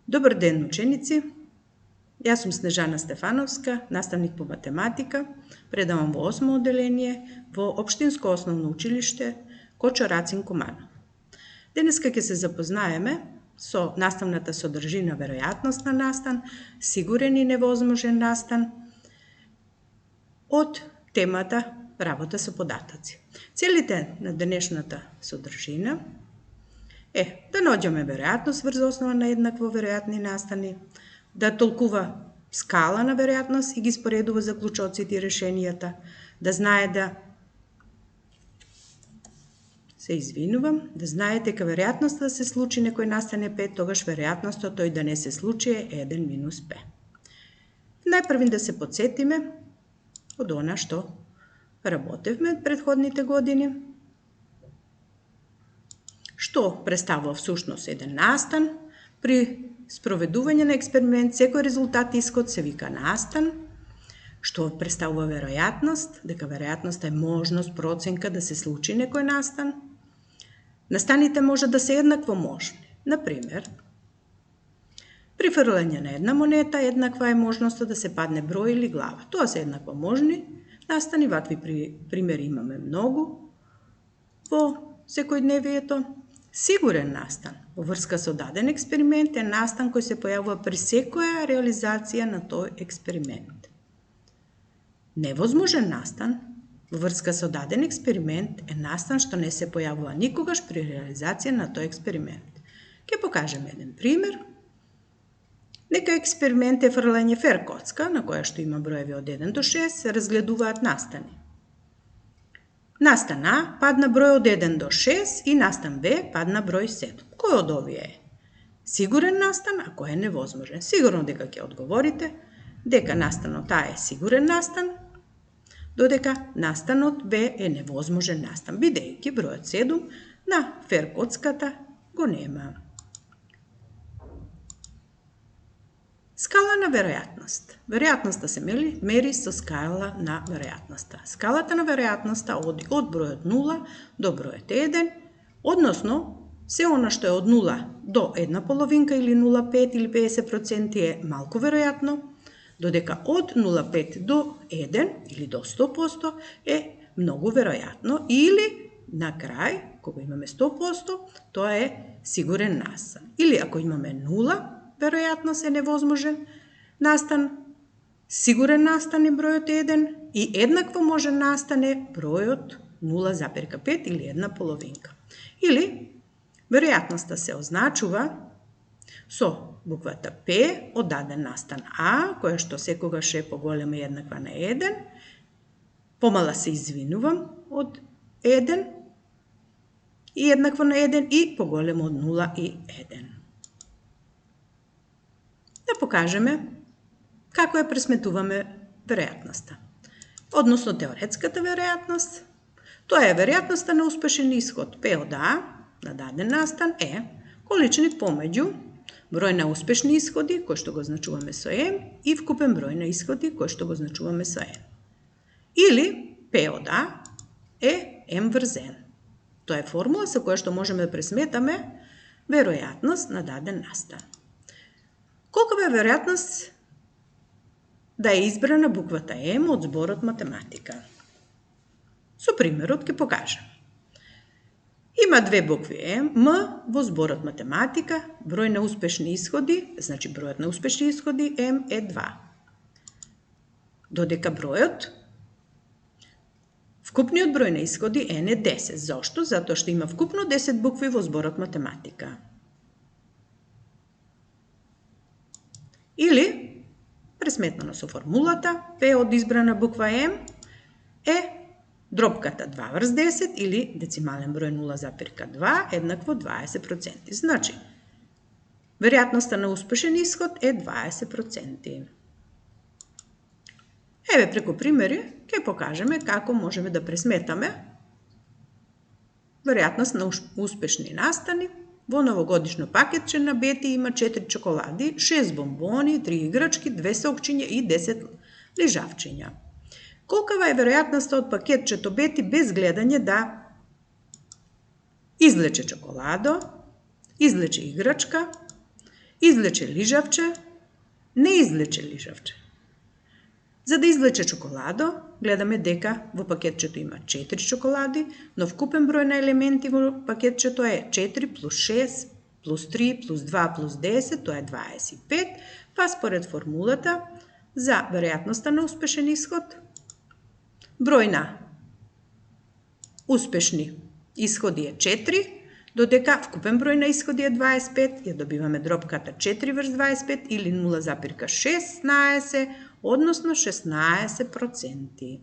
Dobar den učenici, ja sam Snežana Stefanovska, nastavnik po matematika, predavam v 8. odelenje v Opštinsko osnovno učilište Kočo-Racin Kumano. Deneska ќе се запознаеме со наставната содржина веројатност на настан, сигурен и невозможен настан од темата работа со податоци. Целите на денешната содржина е да наđеме веројатност врз основа на еднакво веројатни настани, да толкува скала на веројатност и ги споредува заклучоците и решенијата, да знае да знае дека веројатноста да се случи некој настан е 5, тогаш веројатноста тој да не се случи е 1 минус P. Најпрвин да се подсетиме од она што работевме предходните години, што представува всушност еден настан. При спроведување на експеримент, секој резултат и исход се вика настан, што представува веројатност, дека веројатноста е можност, проценка да се случи некој настан. Настаните може да се еднакво можни. Например, при фрлање на една монета, еднаква е можноста да се падне број или глава. Тоа се еднакво можни настани, вакви примери имаме многу во секојдневието. Сигурен настан во врска со даден експеримент е настан кој се појавува при секоја реализација на тој експеримент. Невозможен настан во врска со даден експеримент е настан што не се појавува никогаш при реализација на тој експеримент. Ќе покажеме еден пример. Нека експеримент е фрлање фер коцка, на која што има броеви од 1 до 6, се разгледуваат настани. Настан А падна број од 1 до 6 и настан Б падна број 7. Кој од овие е сигурен настан, а кој е невозможен? Сигурно дека ќе одговорите дека настанот А е сигурен настан, додека настанот Б е невозможен настан, бидејќи бројот 7 на фер коцката го нема. Скала на веројатност. Веројатноста се мери со скала на веројатноста. Скалата на веројатноста оди од бројот 0 до бројот 1, односно се она што е од 0 до 1 половинка или 0,5 или 50% е малку веројатно, додека од 0,5 до 1 или до 100% е многу веројатно, или на крај, кога имаме 100%, тоа е сигурен настан. Или ако имаме 0, веројатност е невозможен настан, сигурен настан е бројот 1 и еднакво можен настан е бројот 0,5 или 1 половинка. Или веројатноста се означува со буквата П од даден настан А, која што секогаш е поголема и еднаква на 1, помала се извинувам од 1 и еднаква на 1 и поголема од 0 и 1. Да покажеме како ја пресметуваме веројатноста. Односно теоретската веројатност, тоа е веројатноста на успешен исход П од А на даден настан е количник помеѓу број на успешни исходи, кој што го значуваме со М, и вкупен број на исходи, кој што го значуваме со N. Или П од А е М врз N. Тоа е формула со која што можеме да пресметаме веројатност на даден настан. Колкава е веројатност да е избрана буквата М од зборот математика? Со примерот ќе покажам. Има две букви М во зборот математика, број на успешни исходи, значи бројот на успешни исходи М е 2. Додека бројот, вкупниот број на исходи N е 10. Зошто? Затоа што има вкупно 10 букви во зборот математика. Или, пресметнано со формулата, П од избрана буква М е дробката 2 врз 10 или децимален број 0,2 еднакво 20%. Значи, веројатноста на успешен исход е 20%. Еве преку примери ќе покажеме како можеме да пресметаме веројатност на успешни настани. Во новогодишно пакетче на Бети има 4 чоколади, 6 бомбони, 3 играчки, 2 сокчиња и 10 лижавчиња. Колкава е веројатноста од пакетчето Бети без гледање да извлече чоколадо, извлече играчка Извлече лижавче, не извлече лижавче. За да извлече чоколадо, гледаме дека во пакетчето има 4 чоколади, но вкупен број на елементи во пакетчето е 4 плюс 6 плюс 3 плюс 2 плюс 10, тоа е 25, па според формулата за веројатноста на успешен исход, број на успешни исходи е 4, додека вкупен број на исходи е 25, ја добиваме дробката 4 врз 25 или 0,16, односно 16%.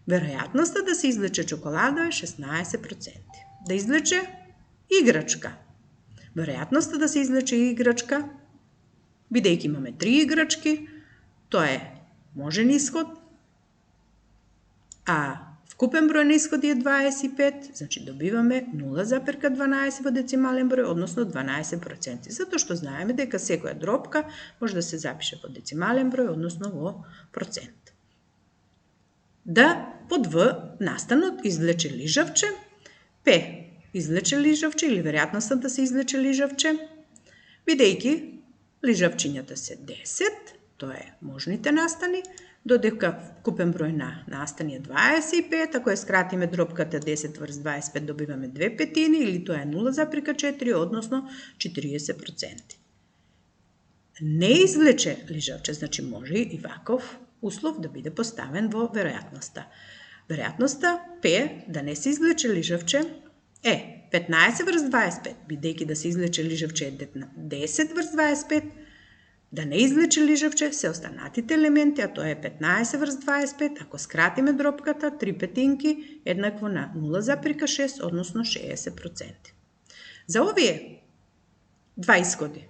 Веројатноста да се извлече чоколада е 16%. Да извлече играчка. Веројатноста да се извлече играчка, бидејќи имаме 3 играчки, тоа е можен исход, а вкупен број на исходи е 25, значи добиваме 0,12 во децимален број, односно 12%. Затоа што знаеме дека секоја дробка може да се запише во децимален број, односно во процент. Да под В настанот извлече лижавче, П извлече лижавче или веројатноста да се извлече лижавче, бидејќи лижавчињата се 10, тоа е можните настани, додека вкупен број на настани е 25, ако ја скратиме дробката 10 врз 25 добиваме 2 петини или тоа е 0,4, односно 40%. Не извлече лижавче, значи може и ваков услов да биде поставен во веројатноста. Веројатноста П да не се извлече лижавче е 15 врз 25, бидејќи да се извлече лижавче е 10 врз 25, да не извлече лижавче се останатите елементи, а тоа е 15 врз 25, ако скратиме дробката, 3 петинки еднакво на 0,6, односно 60%. За овие два исходи,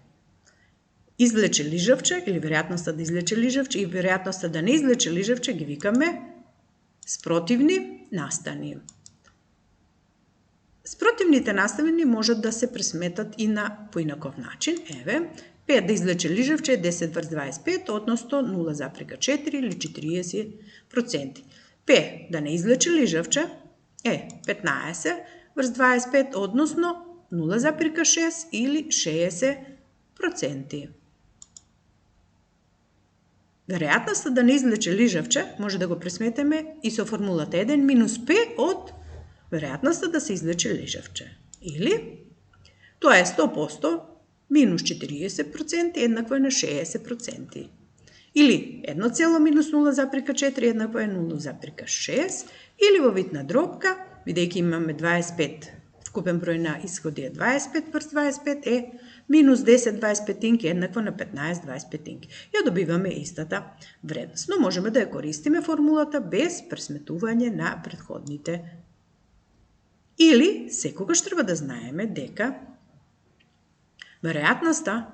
извлече лижавче или веројатноста да извлече лижавче и веројатноста да не извлече лижавче ги викаме спротивни настани. Спротивните настани можат да се пресметат и на поинаков начин. Еве, П да извлече лижавче е 10 врз 25, односно 0,4 или 40%. П да не извлече лижавче е 15 врз 25, односно 0,6 или 60%. Веројатноста да не извлече лижавче може да го пресметеме и со формулата 1 минус П од веројатноста да се извлече лижавче. Или тоа е 100% минус 40% еднакво е на 60%. Или 1 минус 0,4 еднакво е 0,6. Или во вид на дробка, бидејќи имаме 25, вкупен број на исходи е 25 врз 25 е минус 10 25 еднакво на 15 25. Ја добиваме истата вредност. Но можеме да ја користиме формулата без пресметување на претходните. Или секогаш треба да знаеме дека веројатноста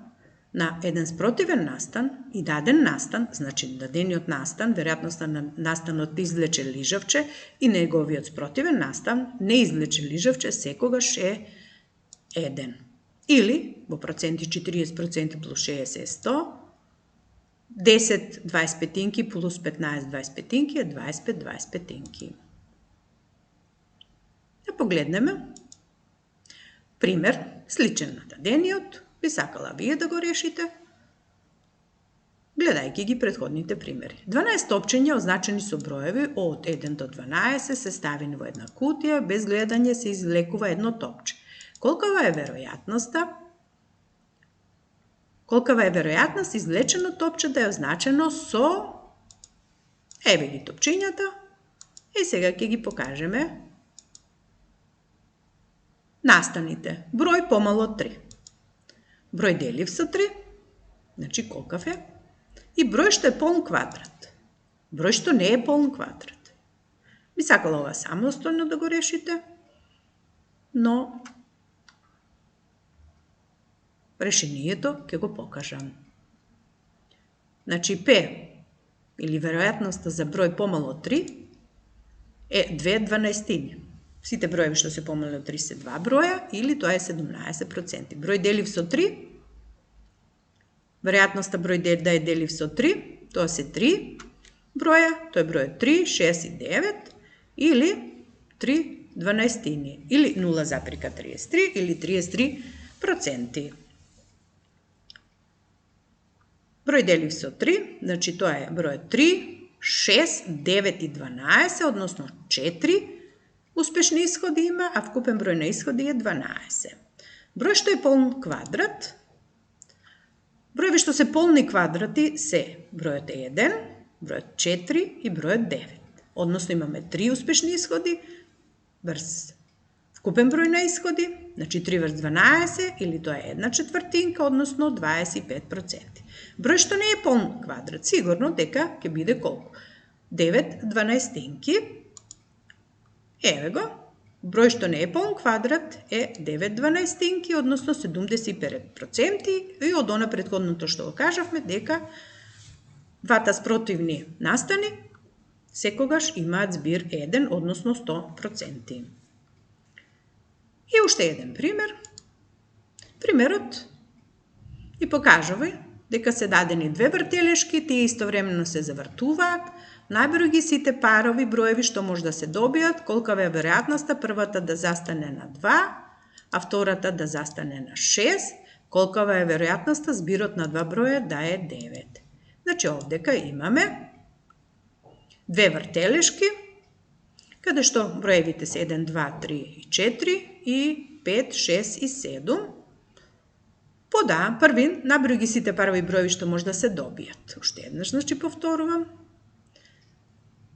на еден спротивен настан и даден настан, значи дадениот настан, веројатноста на настанот да извлече лижавче и неговиот спротивен настан не извлече лижавче, секогаш е 1. Или во проценти 40% плюс 60 е 100, 10 25 плюс 15 25 е 25 25. Да погледнеме пример сличен на дадениот, би сакала вие да го решите, гледајќи ги претходните примери. 12 топчиња означени со броеви од 1 до 12 се ставени во една кутија, без гледање се извлекува едно топче. Колкава е веројатност извлечено топче да е означено со еве ги топчињата и сега ќе ги покажеме настаните. Број помало од 3. Број делив со 3, значи колкав е, и број што е полн квадрат. Број што не е полн квадрат. Би сакала ова самостојно да го решите, но решението ќе го покажам. Значи П или веројатноста за број помало од 3 е 2 12. Сите броеви што се помални од 3 се 2 броја или тоа е 17%. Број делив со 3, веројатноста број да е делив со 3, тоа се 3 броја, тоа е број 3, 6 и 9 или 3 12 или 0,33 или 33%. Број делив со 3, значи тоа е бројот 3, 6, 9 и 12, односно 4 успешни исходи има, а вкупен број на исходи е 12. Број што е полн квадрат, броеви што се полни квадрати се бројот 1, бројот 4 и бројот 9. Односно имаме 3 успешни исходи врз вкупен број на исходи, значи 3 врз 12 или тоа е 1/4, односно 25%. Број што не е полн квадрат, сигурно дека ќе биде колку? 9 12-тинки. Еве го. Број што не е полн квадрат е 9 12-тинки, односно 75%. И од она претходното што го кажавме, дека двата спротивни настани секогаш имаат збир 1, односно 100%. И уште еден пример. Примерот и покажува дека се дадени две вртелешки, тие истовремено се завртуваат, најброј ги сите парови броеви што може да се добијат, колкава е веројатноста првата да застане на 2, а втората да застане на 6, колкава е веројатноста збирот на два броја да е 9. Значи овдека имаме две вртелешки, каде што броевите се 1, 2, 3 и 4 и 5, 6 и 7. Први, наброј ги сите парови броеви што може да се добијат. Уште еднаш, значи повторувам.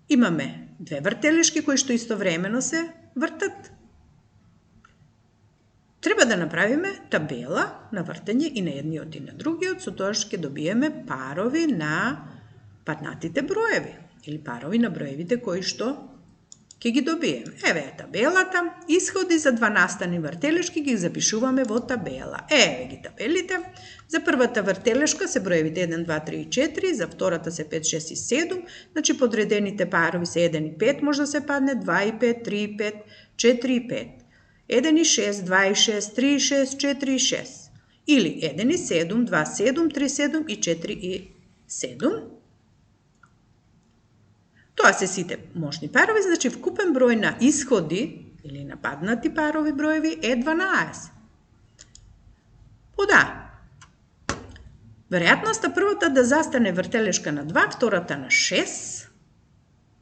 Имаме две вртелешки кои што истовремено се вртат. Треба да направиме табела на вртење и на едниот и на другиот, со тоа што ќе добиеме парови на паднатите броеви или парови на броевите кои што ќе ги добиеме. Еве е табелата. Исходи за два настани вртелешки ги запишуваме во табела. Еве ги табелите. За првата вртелешка се броевите 1, 2, 3 и 4, за втората се 5, 6 и 7, значи подредените парови се 1 и 5, може да се падне 2 и 5, 3 и 5, 4 и 5, 1 и 6, 2 и 6, 3 и 6, 4 и 6, или 1 и 7, 2, 7, 3, 7 и 4 и 7. Тоа се сите можни парови, значи вкупен број на исходи или на паднати парови броеви е 12. Веројатноста првата да застане вртелешка на 2, втората на 6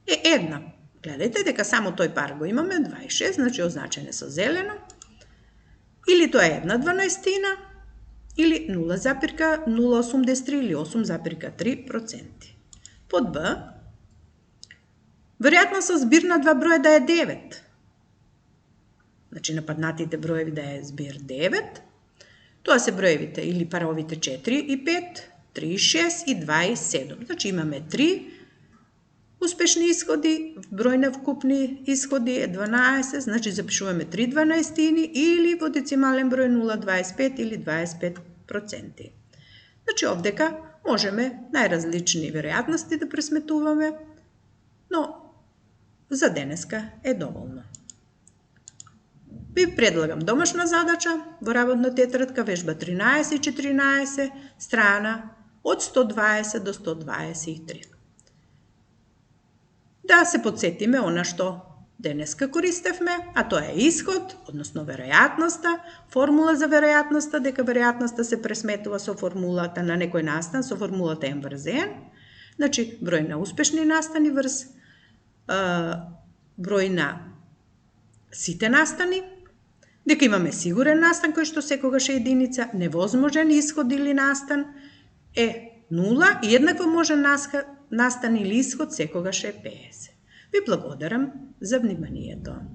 е 1. Гледајте дека само тој пар го имаме, 2 и 6, значи означени со зелено. Или тоа е 1/12 или 0,083 или 8,3%. Под Б, веројатноста збир на два броја да е 9. Значи на паднатите броеви да е збир 9. Тоа се броевите или паровите 4 и 5, 3 и 6 и 2 и 7. Значи имаме 3 успешни исходи, број на вкупни исходи е 12, значи запишуваме 3 12-тини или во децимален број 0,25 или 25%. Значи овдека можеме најразлични веројатности да пресметуваме, но за денеска е доволно. Ви предлагам домашна задача во работна тетрадка вежба 13 и 14, страна од 120 до 123. Да се подсетиме она што денеска користевме, а тоа е исход, односно веројатноста, формула за веројатноста, дека веројатноста се пресметува со формулата на некој настан, со формулата n врз n, значи број на успешни настани врз број на сите настани, дека имаме сигурен настан кој што секогаш е единица, невозможен исход или настан е 0 и еднакво можен настан или исход секогаш е 50. Ви благодарам за вниманието.